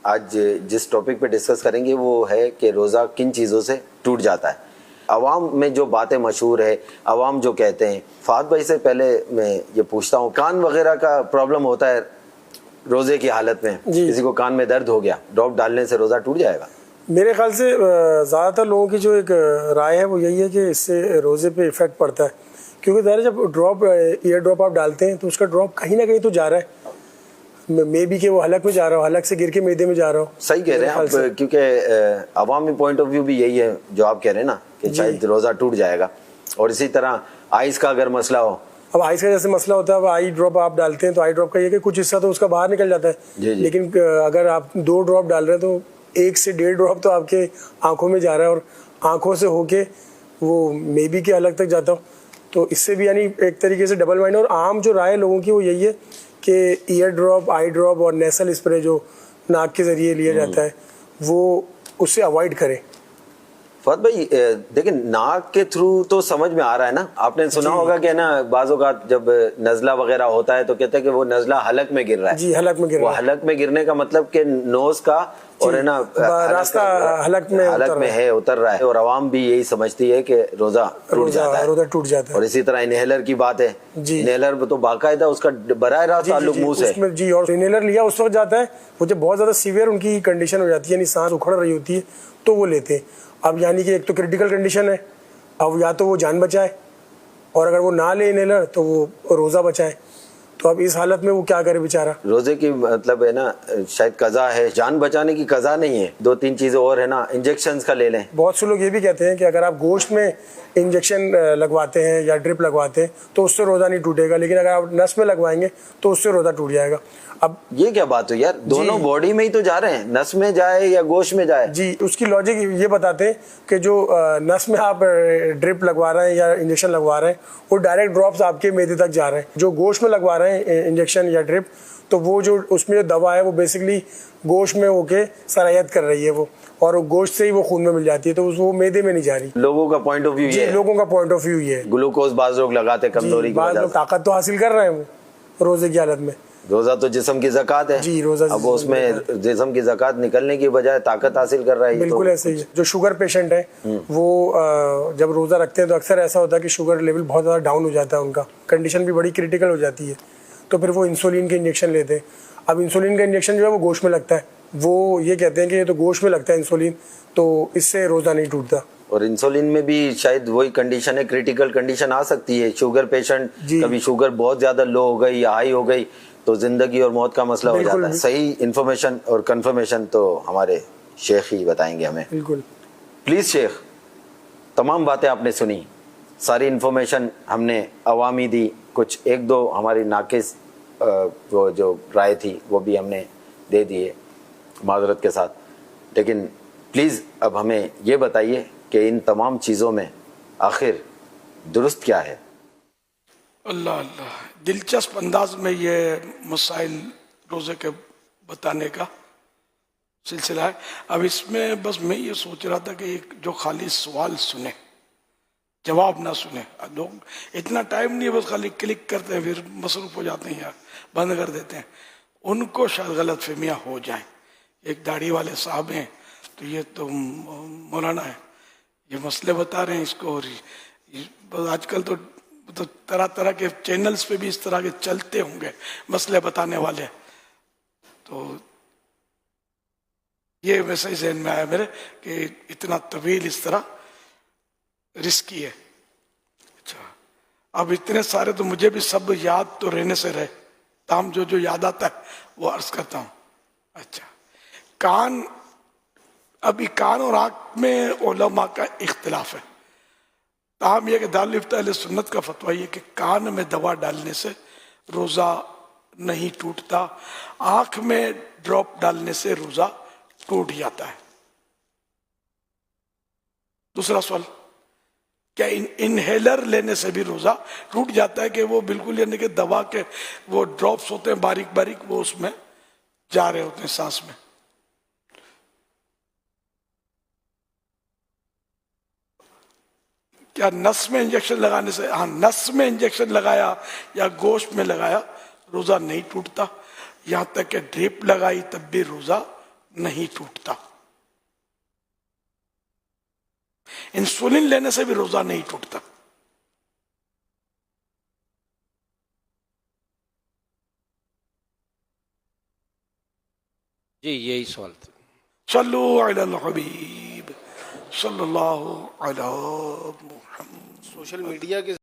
आज जिस टॉपिक पे डिस्कस करेंगे वो है कि रोज़ा किन चीज़ों से टूट जाता है। अवाम में जो बातें मशहूर है, अवाम जो कहते हैं, फात भाई से पहले मैं ये पूछता हूँ, कान वगैरह का प्रॉब्लम होता है रोज़े की हालत में, किसी को कान में दर्द हो गया, ड्रॉप डालने से रोज़ा टूट जाएगा? मेरे ख्याल से ज़्यादातर लोगों की जो एक राय है वो यही है कि इससे रोज़े पे इफ़ेक्ट पड़ता है, क्योंकि ज़रा जब ईयर ड्रॉप आप डालते हैं तो उसका ड्रॉप कहीं ना कहीं तो जा रहा है, मे बी के वो हलक में जा रहा हो, हलक से गिर के मैदे में जा रहा हो। सही कह रहे हैं आप, क्योंकि अवामी पॉइंट ऑफ व्यू भी यही है जो आप कह रहे हैं ना कि शायद रोज़ा टूट जाएगा। और इसी तरह आइस का अगर मसला हो, अब आइस का जैसे मसला होता है, अब आई ड्रॉप आप डालते हैं तो आई ड्रॉप का ये कि कुछ हिस्सा तो उसका बाहर निकल जाता है, लेकिन अगर आप 2 ड्रॉप डाल रहे हैं तो 1 से 1.5 ड्रॉप तो आपके आंखों में जा रहा है और आंखों से होके वो मे बी के अलग तक जाता हो। तो इससे भी यानी एक तरीके से डबल माइंड। और आम जो राय लोगों की वो यही है कि ईयर ड्रॉप, आई ड्रॉप और नेसल स्प्रे जो नाक के ज़रिए लिया जाता है वो उससे अवॉइड करें। फहद भाई देखिए, नाक के थ्रू तो समझ में आ रहा है ना, आपने सुना होगा कि ना बाज़ों का जब नज़ला वगैरह होता है तो कहते हैं कि वो नज़ला हलक में गिर रहा है। जी, हलक में गिर रहा है। हलक में गिरने का मतलब कि नोज का और है ना रास्ता हलक में है, उतर रहा है। और आवाम भी यही समझती है कि रोज़ा टूट जाता है। और इसी तरह इनहेलर की बात है, इनहेलर तो बाकायदा उसका बराह रास्त ताल्लुक मुंह से। जी, और इनहेलर लिया उस वक्त जाता है वो जब बहुत ज़्यादा सीवियर उनकी कंडीशन हो जाती है, यानी सांस उखड़ रही होती है तो वो लेते हैं। अब यानी कि एक तो क्रिटिकल कंडीशन है, अब या तो वो जान बचाए और अगर वो ना ले इनहेलर तो वो रोज़ा बचाए। तो अब इस हालत में वो क्या करे बेचारा। रोजे की मतलब है ना शायद कज़ा है, जान बचाने की कज़ा नहीं है। 2-3 चीज़ें और है ना, इंजेक्शंस का ले लें। बहुत से लोग ये भी कहते हैं कि अगर आप गोश्त में इंजेक्शन लगवाते हैं या ड्रिप लगवाते हैं तो उससे रोज़ा नहीं टूटेगा, लेकिन अगर आप नस में लगवाएंगे तो उससे रोज़ा टूट जाएगा। अब ये क्या बात हो यार, दोनों बॉडी में ही तो जा रहे हैं, नस में जाए या गोश्त में जाए। जी, उसकी लॉजिक ये बताते हैं कि जो नस में आप ड्रिप लगवा रहे हैं या इंजेक्शन लगवा रहे हैं वो डायरेक्ट ड्रॉप्स आपके मैदे तक जा रहे हैं। जो गोश्त में लगवा रहे हैं इंजेक्शन या ड्रिप, तो वो जो उसमें जो दवा है वो बेसिकली गोश्त में होके सरायत कर रही है वो, और गोश्त से ही वो खून में मिल जाती है, तो वो मैदे में नहीं जा रही। लोगों का पॉइंट ऑफ व्यू ये है। लोगों का पॉइंट ऑफ व्यू ये है। ग्लूकोज बाज़ लोग लगाते कमजोरी की वजह से, ताकत तो हासिल कर रहे हैं वो रोजे की हालत में। रोजा तो जिस्म की ज़कात है। जी, रोजा अब उसमें जिस्म की ज़कात निकलने की बजाय ताकत हासिल कर रहा है। बिल्कुल ऐसे ही है। जो शुगर पेशेंट है वो जब रोजा रखते हैं तो अक्सर ऐसा होता है कि शुगर लेवल बहुत ज़्यादा डाउन हो जाता है, उनका कंडीशन भी बड़ी क्रिटिकल हो जाती है, तो फिर वो इंसुलिन के इंजेक्शन लेते हैं। अब इंसुलिन का इंजेक्शन जो है वो गोश्त में लगता है, वो ये कहते हैं कि ये तो गोश्त में लगता है इंसुलिन, तो इससे रोज़ा नहीं टूटता। और इंसुलिन में भी शायद वही कंडीशन है, क्रिटिकल कंडीशन आ सकती है। शुगर पेशेंट, कभी शुगर बहुत ज़्यादा लो हो गई या हाई हो गई तो जिंदगी और मौत का मसला हो जाता है। सही इन्फॉर्मेशन और कंफर्मेशन तो हमारे शेख ही बताएंगे हमें। बिल्कुल। प्लीज़ शेख, तमाम बातें आपने सुनी, सारी इन्फॉर्मेशन हमने अवामी दी, कुछ 1-2 हमारी नाकिस वो जो राय थी वो भी हमने दे दी है माजरत के साथ, लेकिन प्लीज़ अब हमें ये बताइए कि इन तमाम चीज़ों में आखिर दुरुस्त क्या है? अल्लाह अल्लाह, दिलचस्प अंदाज में ये मसाइल रोज़े के बताने का सिलसिला है। अब इसमें बस मैं ये सोच रहा था कि एक जो खाली सवाल सुने, जवाब ना सुने। लोग इतना टाइम नहीं है, बस खाली क्लिक करते हैं फिर मसरूफ़ हो जाते हैं या बंद कर देते हैं। उनको शायद गलत फहमियाँ हो जाएं। एक दाढ़ी वाले साहब हैं तो ये तो मौलाना है, ये मसले बता रहे हैं इसको, और आजकल तो तरह तरह के चैनल्स पे भी इस तरह के चलते होंगे मसले बताने वाले। तो ये वैसे ही ज़हन में आया मेरे कि इतना तवील इस तरह रिस्की है। अच्छा, अब इतने सारे तो मुझे भी सब याद तो रहने से रहे, ताम जो जो याद आता है वो अर्ज करता हूँ। अच्छा, कान, अभी कान और आँख में उलमा का इख्तिलाफ है। ताम यह कि दारुल इफ्ता अहले सुन्नत का फतवा ये कि कान में दवा डालने से रोज़ा नहीं टूटता, आँख में ड्रॉप डालने से रोज़ा टूट जाता है। दूसरा सवाल, क्या इनहेलर लेने से भी रोज़ा टूट जाता है? कि वो बिल्कुल यानी कि दवा के वो ड्रॉप्स होते हैं बारीक बारीक, वो उसमें जा रहे होते हैं सांस में। क्या नस में इंजेक्शन लगाने से, हाँ नस में इंजेक्शन लगाया या गोश्त में लगाया रोज़ा नहीं टूटता, यहाँ तक कि ड्रिप लगाई तब भी रोज़ा नहीं टूटता। इंसुलिन लेने से भी रोजा नहीं टूटता। जी यही सवाल था। सल्लु अलल हबीब सल्लल्लाहु अलैहि वसल्लम। सोशल मीडिया के